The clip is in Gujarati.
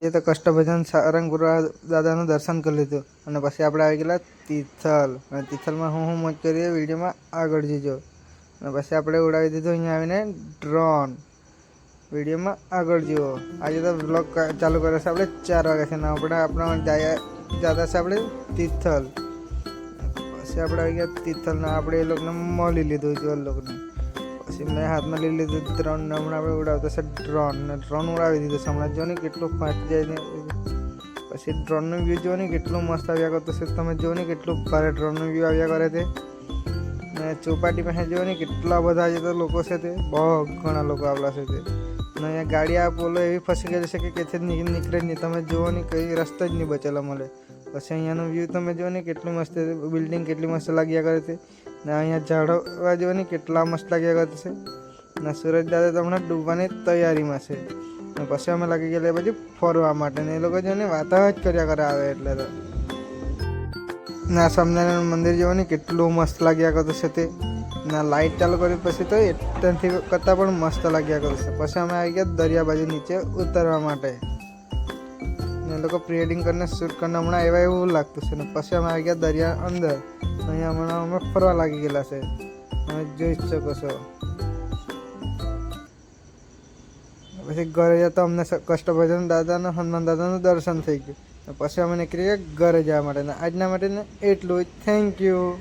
એ તો કષ્ટભંજન સારંગપુરા દાદાનું દર્શન કરી લીધું અને પછી આપણે આવી ગયેલા તિથલ. અને તિથલમાં હું મોજ કરીએ વિડીયોમાં આગળ જજો. અને પછી આપણે ઉડાવી દીધું અહીંયા આવીને ડ્રોન. વિડીયોમાં આગળ જુઓ. આજે તો વ્લોગ ચાલુ કરે છે આપણે 4 વાગ્યાથી ને આપણા જતા છે આપણે તિથલ. પછી આપણે આવી ગયા તિથલના આપણે એ લોકોને મળી લીધું જો લોકોને. પછી મેં હાથમાં લઈ લીધું ડ્રોન ને હમણાં આપણે ઉડાવતા છે ડ્રોન ને ડ્રોન ઉડાવી દીધું છે. હમણાં જો ને કેટલું ફાટ જાય ને. પછી ડ્રોનનું વ્યૂ જો ને કેટલું મસ્ત આવ્યા કરતો છે. તમે જો ને કેટલું ભારે ડ્રોનનું વ્યૂ આવ્યા કરે તે. ને ચોપાટી પાસે જો ને કેટલા બધા આજે તો લોકો છે તે બહુ ઘણા લોકો આવેલા છે તે. અને અહીંયા ગાડી આ પોલો એવી ફસી ગયેલી છે કે કેથી નીકળે જ નહીં. તમે જુઓ ને કંઈ રસ્તો જ નહીં બચેલો મળે. પછી અહીંયાનું વ્યૂ તમે જુઓ ને કેટલું મસ્ત બિલ્ડિંગ કેટલી મસ્ત લાગ્યા કરે છે. ને અહીંયા ઝાડવા જુઓ ને કેટલા મસ્ત લાગ્યા કરતા છે. ને સૂરજ દાદા તો હમણાં ડૂબવાની તૈયારીમાં છે. ને પછી અમે લાગી ગયેલા એ બાજુ ફરવા માટે ને એ લોકો જો ને વાતા જ કર્યા કરે આવે એટલે તો. ના સ્વામિનારાયણ મંદિર જેવું ને કેટલું મસ્ત લાગ્યા કરતું છે તે. ના લાઇટ ચાલુ કરી પછી તો એટલાથી કરતાં પણ મસ્ત લાગ્યા કરતું છે. પછી અમે આવી ગયા દરિયા બાજુ નીચે ઉતરવા માટે. ને એ લોકો પ્રી વેડિંગ કરીને શૂટ કરીને હમણાં એવા એવું લાગતું છે. ને પછી અમે આવી ગયા દરિયા અંદર. અહીંયા હમણાં અમે ફરવા લાગી ગયેલા છે. તમે જોઈ શકો છો. પછી ઘરે જતા અમને કષ્ટભંજન દાદાનું હનુમાન દાદાનું દર્શન થઈ ગયું. પછી અમે નીકળી ગયા ઘરે જવા માટે. આજના માટે ને એટલું જ. Thank you.